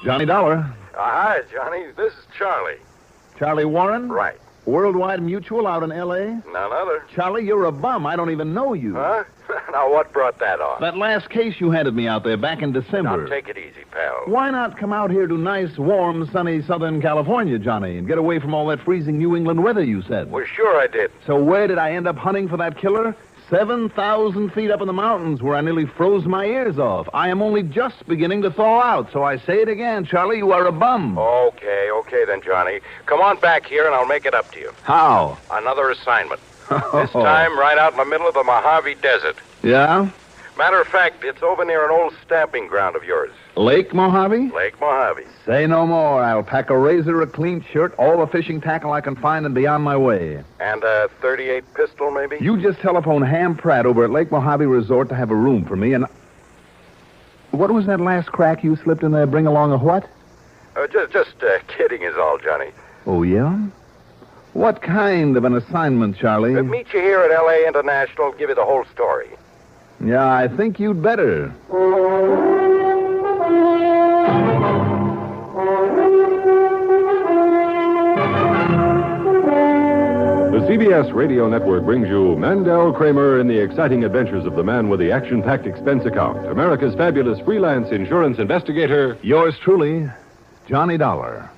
Johnny Dollar. Hi, Johnny. This is Charlie. Charlie Warren? Right. Worldwide Mutual out in L.A.? None other. Charlie, you're a bum. I don't even know you. Huh? Now, what brought that on? That last case you handed me out there back in December. Now, take it easy, pal. Why not come out here to nice, warm, sunny Southern California, Johnny, and get away from all that freezing New England weather you said? Well, sure I did. So where did I end up hunting for that killer? 7,000 feet up in the mountains where I nearly froze my ears off. I am only just beginning to thaw out, so I say it again, Charlie, you are a bum. Okay then, Johnny. Come on back here and I'll make it up to you. How? Another assignment. This time right out in the middle of the Mojave Desert. Yeah? Matter of fact, it's over near an old stamping ground of yours. Lake Mojave? Lake Mojave. Say no more. I'll pack a razor, a clean shirt, all the fishing tackle I can find, and be on my way. And a .38 pistol, maybe? You just telephone Ham Pratt over at Lake Mojave Resort to have a room for me, and... What was that last crack you slipped in there? Bring along a what? Just kidding is all, Johnny. Oh, yeah? What kind of an assignment, Charlie? Meet you here at L.A. International, give you the whole story. Yeah, I think you'd better. The CBS Radio Network brings you Mandel, Kramer, in the exciting adventures of the man with the action-packed expense account, America's fabulous freelance insurance investigator. Yours truly, Johnny Dollar.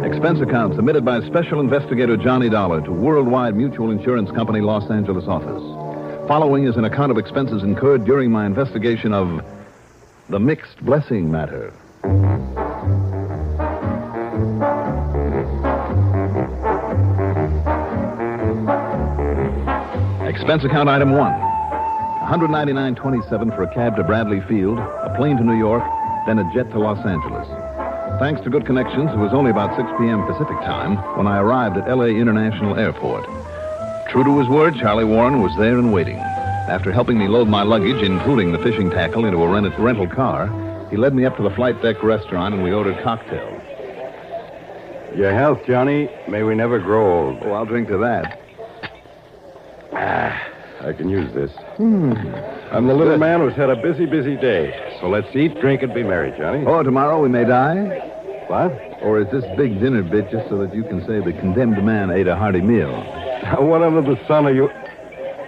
Expense account submitted by Special Investigator Johnny Dollar to Worldwide Mutual Insurance Company, Los Angeles office. Following is an account of expenses incurred during my investigation of the mixed blessing matter. Expense account item 1. $199.27 for a cab to Bradley Field, a plane to New York, then a jet to Los Angeles. Thanks to good connections, it was only about 6 p.m. Pacific time when I arrived at L.A. International Airport. True to his word, Charlie Warren was there and waiting. After helping me load my luggage, including the fishing tackle, into a rental car, he led me up to the flight deck restaurant and we ordered cocktails. Your health, Johnny. May we never grow old. Oh, I'll drink to that. I can use this. I'm the little man who's had a busy day. So let's eat, drink, and be merry, Johnny. Oh, tomorrow we may die? What? Or is this big dinner bit just so that you can say the condemned man ate a hearty meal? What under the sun are you...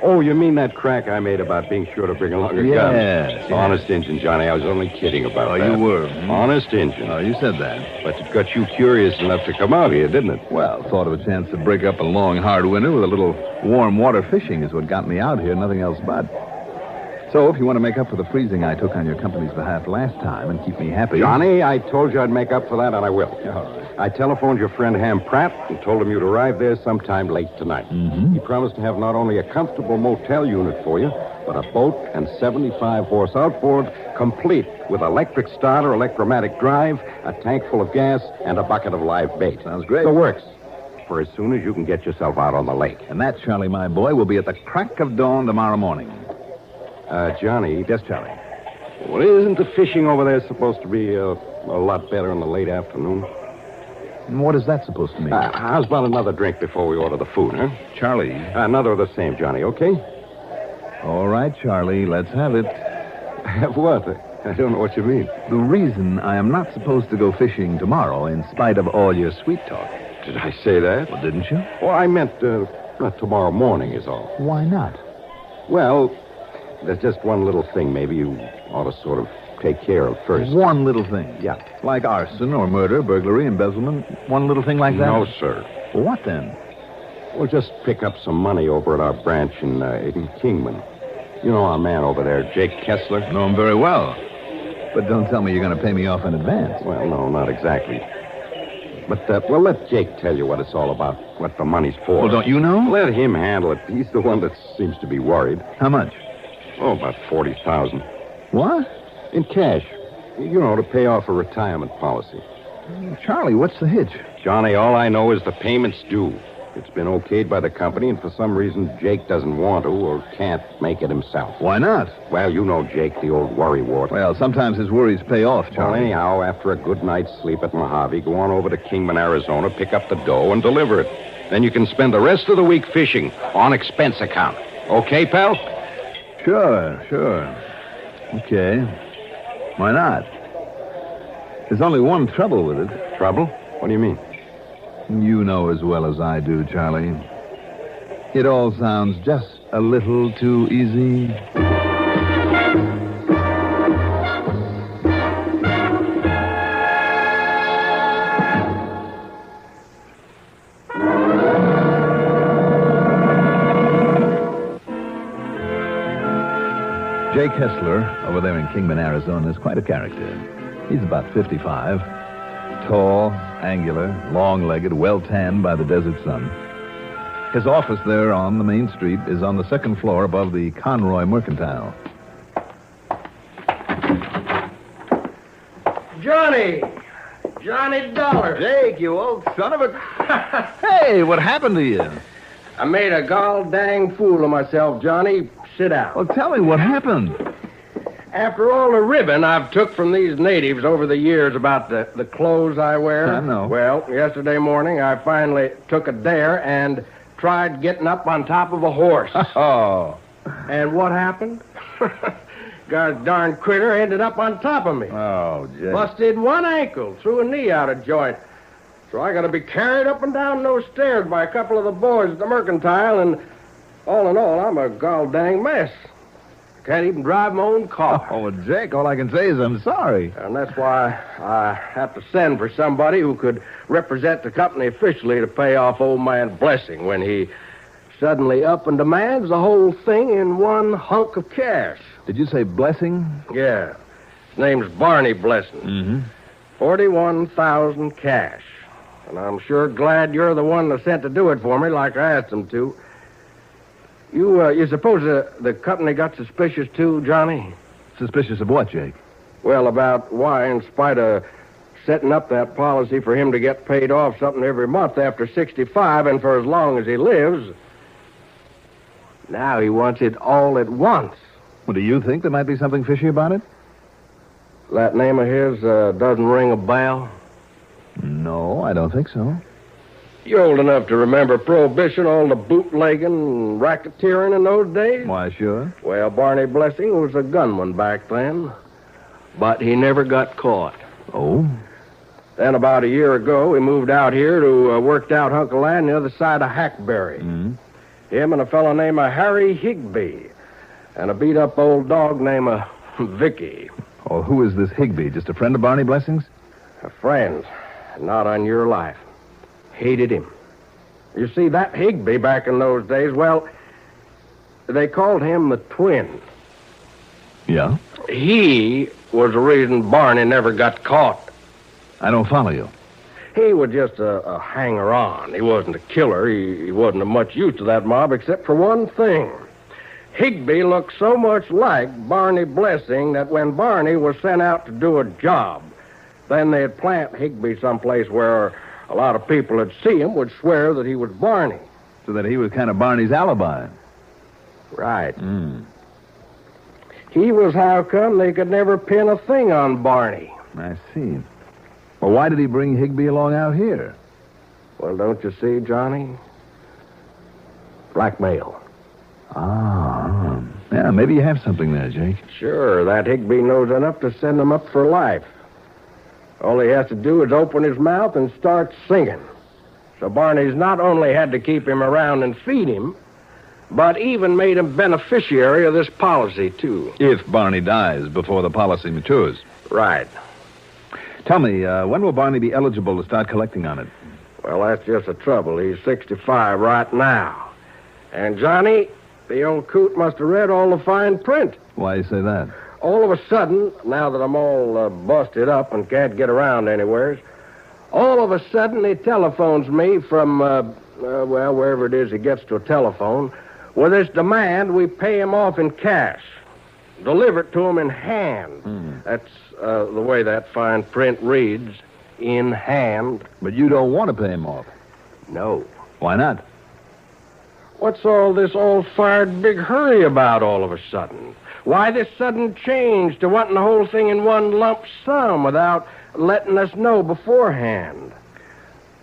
Oh, you mean that crack I made about being sure to bring along a gun? Yes. Honest Injun, Johnny. I was only kidding about that. Oh, you were? Honest Injun. Oh, you said that. But it got you curious enough to come out here, didn't it? Well, thought of a chance to break up a long, hard winter with a little warm water fishing is what got me out here, nothing else but. So, if you want to make up for the freezing I took on your company's behalf last time and keep me happy... Johnny, I told you I'd make up for that, and I will. All right. I telephoned your friend Ham Pratt and told him you'd arrive there sometime late tonight. Mm-hmm. He promised to have not only a comfortable motel unit for you, but a boat and 75-horse outboard, complete with electric starter, electromatic drive, a tank full of gas, and a bucket of live bait. Sounds great. The works. For as soon as you can get yourself out on the lake. And that, Charlie, my boy, will be at the crack of dawn tomorrow morning. Johnny. Yes, Charlie. Well, isn't the fishing over there supposed to be a lot better in the late afternoon? And what is that supposed to mean? How's about another drink before we order the food, huh? Charlie. Another of the same, Johnny, okay? All right, Charlie, let's have it. Have what? I don't know what you mean. The reason I am not supposed to go fishing tomorrow, in spite of all your sweet talk. Did I say that? Well, didn't you? Well, I meant tomorrow morning is all. Why not? Well, there's just one little thing maybe you ought to sort of take care of first. One little thing? Yeah. Like arson or murder, burglary, embezzlement? One little thing like that? No, sir. Well, what then? We'll just pick up some money over at our branch in Kingman. You know our man over there, Jake Kessler? Know him very well. But don't tell me you're going to pay me off in advance. Well, no, not exactly. But, well, let Jake tell you what it's all about, what the money's for. Well, don't you know? Let him handle it. He's the one that seems to be worried. How much? Oh, about $40,000. What? In cash. You know, to pay off a retirement policy. Charlie, what's the hitch? Johnny, all I know is the payment's due. It's been okayed by the company, and for some reason, Jake doesn't want to or can't make it himself. Why not? Well, you know Jake, the old worrywart. Well, sometimes his worries pay off, Well, Charlie. anyhow, after a good night's sleep at Mojave, go on over to Kingman, Arizona, pick up the dough, and deliver it. Then you can spend the rest of the week fishing on expense account. Okay, pal? Sure. Okay. Why not? There's only one trouble with it. Trouble? What do you mean? You know as well as I do, Charlie. It all sounds just a little too easy. Jake Hessler, over there in Kingman, Arizona, is quite a character. He's about 55. Tall, angular, long-legged, well-tanned by the desert sun. His office there on the main street is on the second floor above the Conroy Mercantile. Johnny Dollar. Jake, you old son of a... Hey, what happened to you? I made a gall-dang fool of myself, Johnny. Sit down. Well, tell me what happened. After all the ribbon I've took from these natives over the years about the clothes I wear... I know. Well, yesterday morning I finally took a dare and tried getting up on top of a horse. Oh. And what happened? God's darn critter ended up on top of me. Oh, Jake. Busted one ankle, threw a knee out of joint. So I got to be carried up and down those stairs by a couple of the boys at the Mercantile, and all in all, I'm a gall-dang mess. Can't even drive my own car. Oh, well, Jake, all I can say is I'm sorry. And that's why I have to send for somebody who could represent the company officially to pay off old man Blessing when he suddenly up and demands the whole thing in one hunk of cash. Did you say Blessing? Yeah. His name's Barney Blessing. Mm-hmm. 41,000 cash. And I'm sure glad you're the one that sent to do it for me like I asked him to. You suppose the company got suspicious, too, Johnny? Suspicious of what, Jake? Well, about why, in spite of setting up that policy for him to get paid off something every month after 65 and for as long as he lives, now he wants it all at once. Well, do you think there might be something fishy about it? That name of his doesn't ring a bell? No, I don't think so. You old enough to remember Prohibition, all the bootlegging and racketeering in those days? Why, sure. Well, Barney Blessing was a gunman back then, but he never got caught. Oh? Then about a year ago, he moved out here to a worked-out hunk of land the other side of Hackberry. Mm-hmm. Him and a fellow named Harry Higbee, and a beat-up old dog named Vicky. Oh, who is this Higbee? Just a friend of Barney Blessing's? A friend, not on your life. Hated him. You see, that Higbee back in those days, well, they called him the Twin. Yeah? He was the reason Barney never got caught. I don't follow you. He was just a hanger-on. He wasn't a killer. He wasn't of much use to that mob except for one thing. Higbee looked so much like Barney Blessing that when Barney was sent out to do a job, then they'd plant Higbee someplace where a lot of people that see him would swear that he was Barney. So that he was kind of Barney's alibi. Right. Mm. He was how come they could never pin a thing on Barney. I see. Well, why did he bring Higbee along out here? Well, don't you see, Johnny? Blackmail. Ah. Yeah, maybe you have something there, Jake. Sure, that Higbee knows enough to send him up for life. All he has to do is open his mouth and start singing. So Barney's not only had to keep him around and feed him, but even made him beneficiary of this policy, too. If Barney dies before the policy matures. Right. Tell me, when will Barney be eligible to start collecting on it? Well, that's just the trouble. He's 65 right now. And Johnny, the old coot must have read all the fine print. Why you say that? All of a sudden, now that I'm all busted up and can't get around anywheres, all of a sudden he telephones me from, well, wherever it is he gets to a telephone, with this demand we pay him off in cash. Deliver it to him in hand. That's the way that fine print reads, in hand. But you don't want to pay him off. No. Why not? What's all this all-fired big hurry about all of a sudden? Why this sudden change to wanting the whole thing in one lump sum without letting us know beforehand?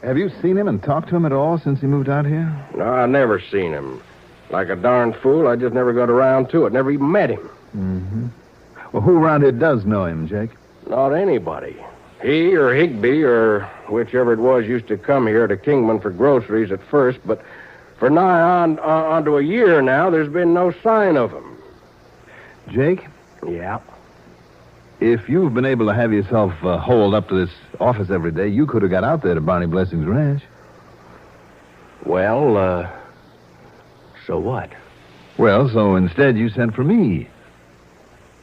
Have you seen him and talked to him at all since he moved out here? No, I never seen him. Like a darn fool, I just never got around to it. Never even met him. Mm-hmm. Well, who around here does know him, Jake? Not anybody. He or Higby or whichever it was used to come here to Kingman for groceries at first, but for nigh on to a year now, there's been no sign of him. Jake? Yeah? If you've been able to have yourself holed up to this office every day, you could have got out there to Barney Blessing's ranch. Well, so what? Well, so instead you sent for me.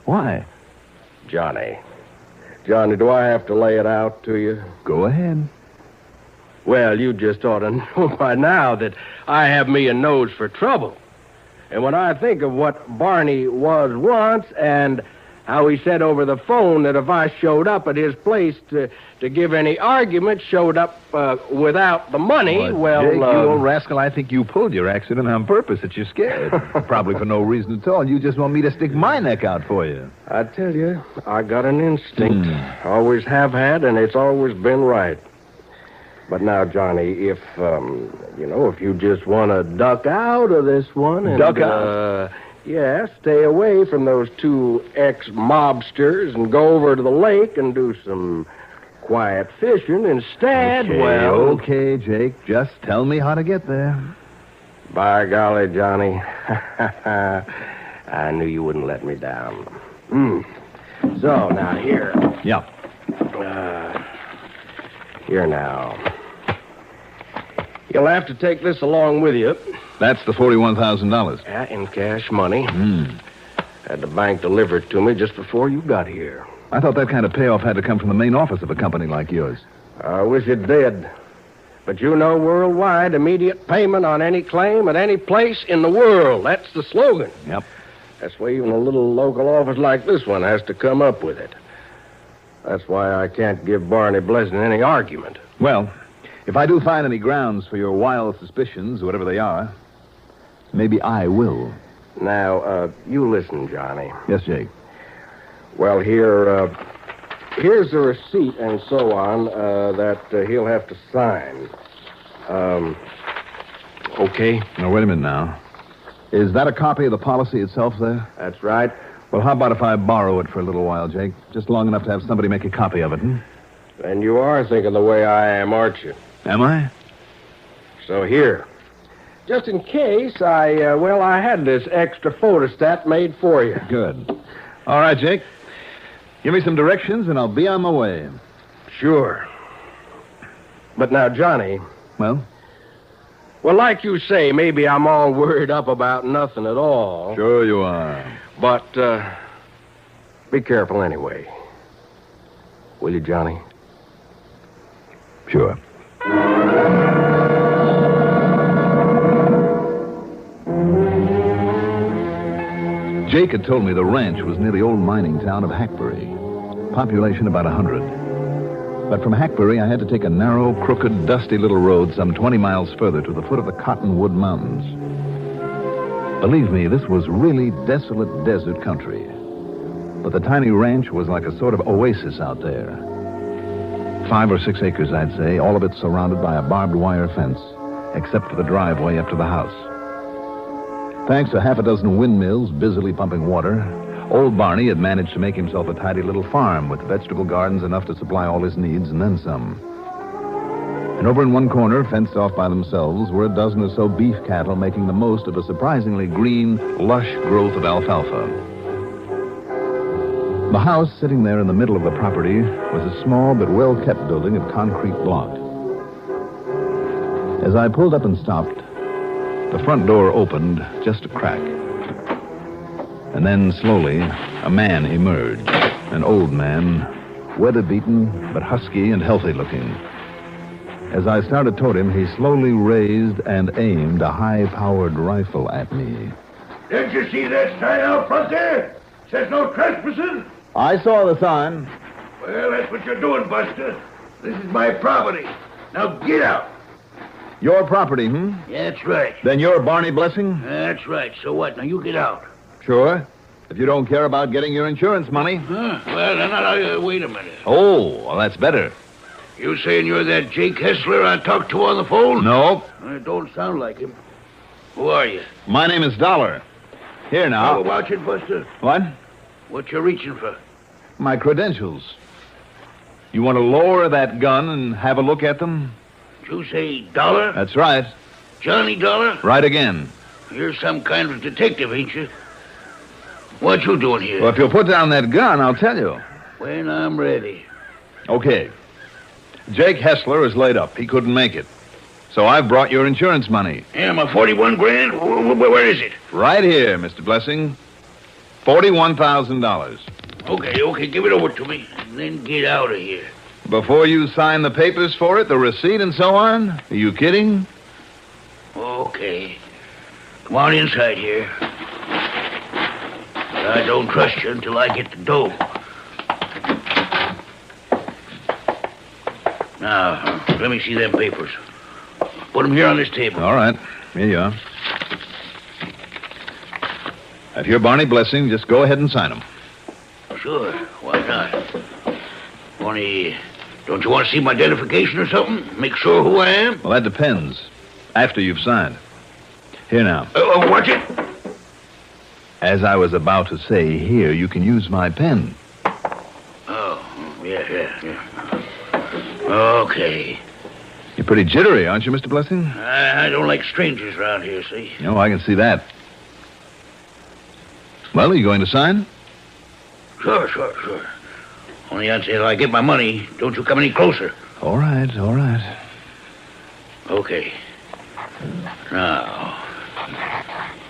Why? Johnny, do I have to lay it out to you? Go ahead. Well, you just ought to know by now that I have me a nose for trouble. And when I think of what Barney was once and how he said over the phone that if I showed up at his place to give any argument, showed up without the money, well... Jake, you old rascal, I think you pulled your accident on purpose that you're scared. Probably for no reason at all. You just want me to stick my neck out for you. I tell you, I got an instinct. Always have had, and it's always been right. But now, Johnny, if you just want to duck out of this one and... Duck out? Yeah, stay away from those two ex-mobsters and go over to the lake and do some quiet fishing instead, Okay, Jake, just tell me how to get there. By golly, Johnny. I knew you wouldn't let me down. So, now, here. Yeah. Here now. You'll have to take this along with you. That's the $41,000. Yeah, in cash money. Had the bank deliver it to me just before you got here. I thought that kind of payoff had to come from the main office of a company like yours. I wish it did. But you know, worldwide, immediate payment on any claim at any place in the world. That's the slogan. Yep. That's why even a little local office like this one has to come up with it. That's why I can't give Barney Blessing any argument. Well, if I do find any grounds for your wild suspicions, whatever they are, maybe I will. Now, you listen, Johnny. Yes, Jake. Well, here's the receipt and so on that he'll have to sign. Okay? Now, wait a minute now. Is that a copy of the policy itself there? That's right. Well, how about if I borrow it for a little while, Jake? Just long enough to have somebody make a copy of it, And you are thinking the way I am, aren't you? Am I? So here. Just in case, I had this extra photostat made for you. Good. All right, Jake. Give me some directions, and I'll be on my way. Sure. But now, Johnny... Well, like you say, maybe I'm all worried up about nothing at all. Sure you are. But, be careful anyway. Will you, Johnny? Sure. Jake had told me the ranch was near the old mining town of Hackberry. Population about 100. But from Hackberry, I had to take a narrow, crooked, dusty little road some 20 miles further to the foot of the Cottonwood Mountains. Believe me, this was really desolate desert country. But the tiny ranch was like a sort of oasis out there. 5 or 6 acres, I'd say, all of it surrounded by a barbed wire fence, except for the driveway up to the house. Thanks to half a dozen windmills busily pumping water, old Barney had managed to make himself a tidy little farm with vegetable gardens enough to supply all his needs and then some. And over in one corner, fenced off by themselves, were a dozen or so beef cattle making the most of a surprisingly green, lush growth of alfalfa. The house sitting there in the middle of the property was a small but well-kept building of concrete block. As I pulled up and stopped, the front door opened just a crack. And then, slowly, a man emerged. An old man, weather-beaten but husky and healthy-looking. As I started toward him, he slowly raised and aimed a high-powered rifle at me. Didn't you see that sign out front there? Says no trespassing. I saw the sign. Well, that's what you're doing, Buster. This is my property. Now get out. Your property, That's right. Then you're Barney Blessing? That's right. So what? Now you get out. Sure. If you don't care about getting your insurance money. Huh? Well, now, wait a minute. Oh, well, that's better. You saying you're that Jake Hessler I talked to on the phone? No. It don't sound like him. Who are you? My name is Dollar. Here now. Oh, watch it, Buster. What? What you reaching for? My credentials. You want to lower that gun and have a look at them? Did you say Dollar? That's right. Johnny Dollar? Right again. You're some kind of detective, ain't you? What you doing here? Well, if you'll put down that gun, I'll tell you. When I'm ready. Okay. Jake Hessler is laid up. He couldn't make it. So I've brought your insurance money. Yeah, my 41 grand? Where is it? Right here, Mr. Blessing. $41,000. Okay, give it over to me, and then get out of here. Before you sign the papers for it, the receipt and so on? Are you kidding? Okay. Come on inside here. I don't trust you until I get the dough. Now, let me see them papers. Put them here on this table. All right. Here you are. If you're Barney Blessing, just go ahead and sign them. Sure, why not? Only, don't you want to see my identification or something? Make sure who I am? Well, that depends. After you've signed. Here now. Watch it. As I was about to say, here, you can use my pen. Oh, yeah. Okay. You're pretty jittery, aren't you, Mr. Blessing? I don't like strangers around here, see? No, I can see that. Well, are you going to sign? Sure. Only until I get my money, don't you come any closer. All right. Okay. Now,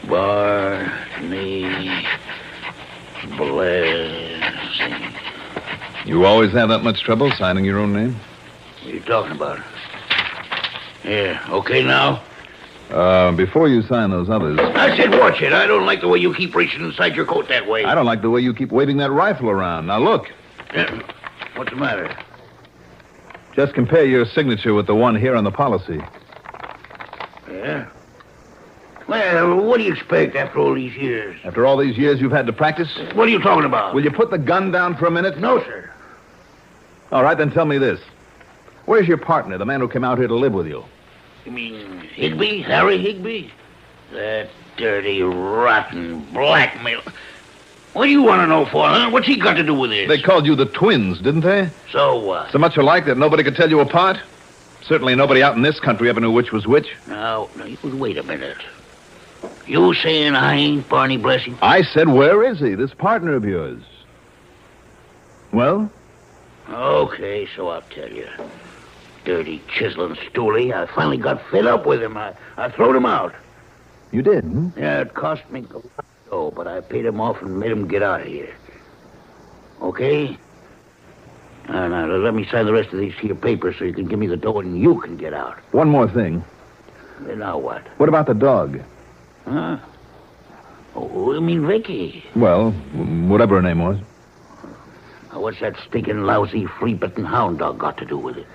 Barney Blessing. You always have that much trouble signing your own name? What are you talking about? Yeah, okay now? Before you sign those others... I said watch it. I don't like the way you keep reaching inside your coat that way. I don't like the way you keep waving that rifle around. Now, look. Yeah. What's the matter? Just compare your signature with the one here on the policy. Yeah? Well, what do you expect after all these years? After all these years you've had to practice? What are you talking about? Will you put the gun down for a minute? No, sir. All right, then tell me this. Where's your partner, the man who came out here to live with you? You mean Higbee? Harry Higbee? That dirty, rotten blackmail. What do you want to know for, huh? What's he got to do with this? They called you the twins, didn't they? So what? So much alike that nobody could tell you apart? Certainly nobody out in this country ever knew which was which. Now, wait a minute. You saying I ain't Barney Blessing? I said, where is he, this partner of yours? Well? Okay, so I'll tell you. Dirty, chiseling stoolie. I finally got fed up with him. I throwed him out. You did, Yeah, it cost me a lot, though, but I paid him off and made him get out of here. Okay? Now, let me sign the rest of these here papers so you can give me the dough and you can get out. One more thing. Now what? What about the dog? Huh? Oh, you mean Vicky? Well, whatever her name was. What's that stinking, lousy, flea-bitten hound dog got to do with it?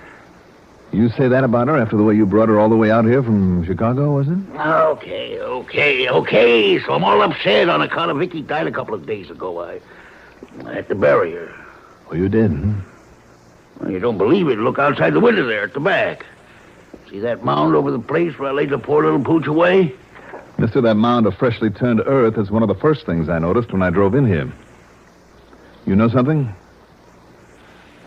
You say that about her after the way you brought her all the way out here from Chicago, was it? Okay. So I'm all upset on account of Vicky died a couple of days ago. I had to bury her. Well, you did, Well, you don't believe it. Look outside the window there at the back. See that mound over the place where I laid the poor little pooch away? Mister, that mound of freshly turned earth is one of the first things I noticed when I drove in here. You know something?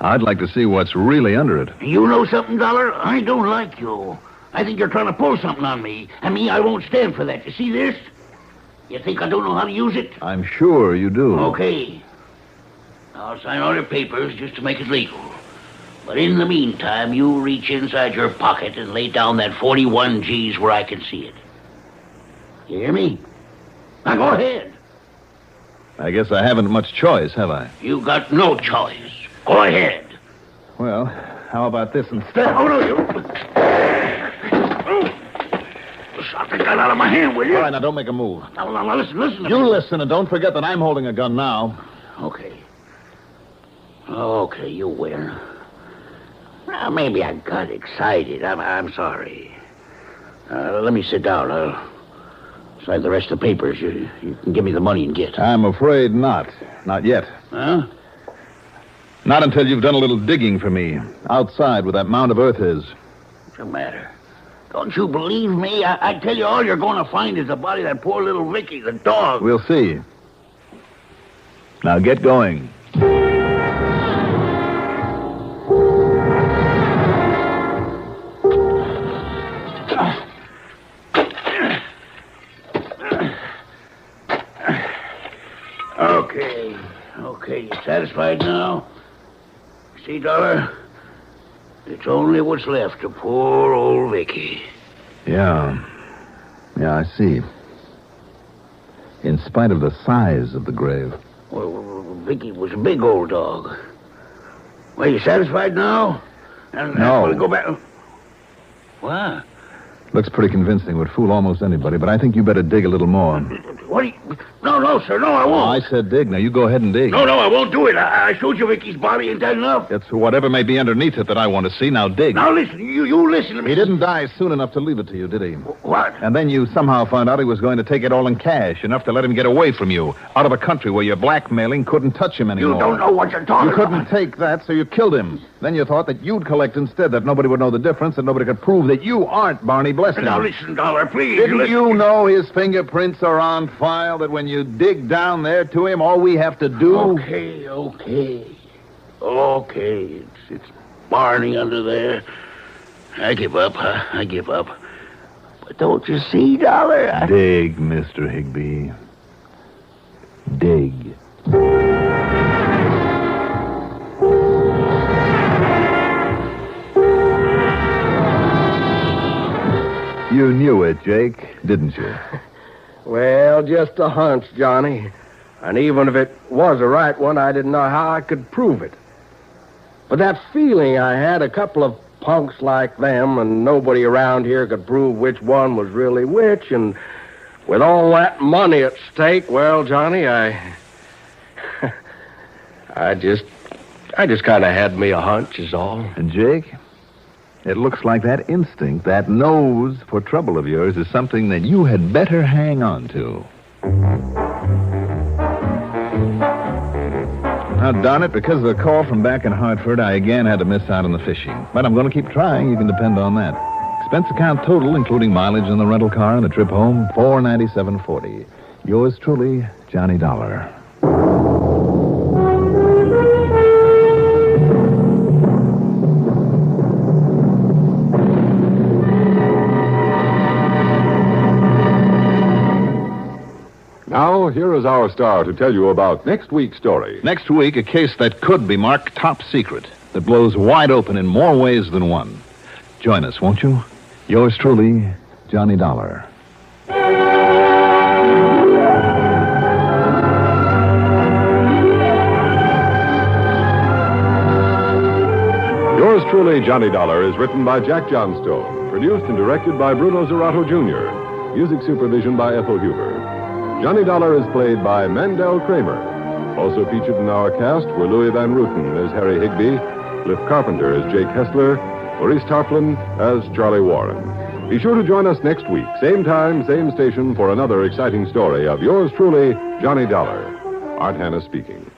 I'd like to see what's really under it. You know something, Dollar? I don't like you. I think you're trying to pull something on me. And me, I won't stand for that. You see this? You think I don't know how to use it? I'm sure you do. Okay. I'll sign all your papers just to make it legal. But in the meantime, you reach inside your pocket and lay down that 41 G's where I can see it. You hear me? Now go ahead. I guess I haven't much choice, have I? You got no choice. Go ahead. Well, how about this instead? Oh, no, you... Shot the gun out of my hand, will you? All right, now don't make a move. Now, listen to You me. listen, and don't forget that I'm holding a gun now. Okay, you win. Well, maybe I got excited. I'm sorry. Let me sit down. I'll sign the rest of the papers. You can give me the money and get. I'm afraid not. Not yet. Huh? Not until you've done a little digging for me. Outside where that mound of earth is. What's the matter? Don't you believe me? I tell you, all you're going to find is the body of that poor little Vicky, the dog. We'll see. Now get going. Okay, you satisfied now? See, Dollar? It's only what's left of poor old Vicky. Yeah, I see. In spite of the size of the grave. Well, Vicky was a big old dog. Well, you satisfied now? And No. We'll go back. What? Looks pretty convincing. Would fool almost anybody, but I think you better dig a little more. What do you... No, sir. No, I won't. I said dig. Now you go ahead and dig. No, I won't do it. I showed you Vicky's body. Ain't that enough? It's whatever may be underneath it that I want to see. Now dig. Now, listen. You listen to me. He didn't die soon enough to leave it to you, did he? What? And then you somehow found out he was going to take it all in cash, enough to let him get away from you, out of a country where your blackmailing couldn't touch him anymore. You don't know what you're talking You couldn't take that, so you killed him. Then you thought that you'd collect instead, that nobody would know the difference, and nobody could prove that you aren't Barney Blessing. Now, listen, Dollar, please. Didn't you know his fingerprints are on file, that when you dig down there to him, all we have to do... Okay. It's Barney under there. I give up. But don't you see, Dollar? Dig, Mr. Higbee. Dig. You knew it, Jake, didn't you? Well, just a hunch, Johnny. And even if it was a right one, I didn't know how I could prove it. But that feeling I had, a couple of punks like them, and nobody around here could prove which one was really which, and with all that money at stake, well, Johnny, I just kind of had me a hunch, is all. And Jake, it looks like that instinct, that nose for trouble of yours, is something that you had better hang on to. Now, darn it, because of the call from back in Hartford, I again had to miss out on the fishing. But I'm going to keep trying. You can depend on that. Expense account total, including mileage on the rental car and the trip home, $497.40. Yours truly, Johnny Dollar. Now, here is our star to tell you about next week's story. Next week, a case that could be marked top secret, that blows wide open in more ways than one. Join us, won't you? Yours truly, Johnny Dollar. Yours truly, Johnny Dollar, is written by Jack Johnstone, produced and directed by Bruno Zerato, Jr., music supervision by Ethel Huber. Johnny Dollar is played by Mandel Kramer. Also featured in our cast were Louis Van Ruten as Harry Higbee, Cliff Carpenter as Jake Hessler, Maurice Tarplin as Charlie Warren. Be sure to join us next week, same time, same station, for another exciting story of yours truly, Johnny Dollar. Art Hanna speaking.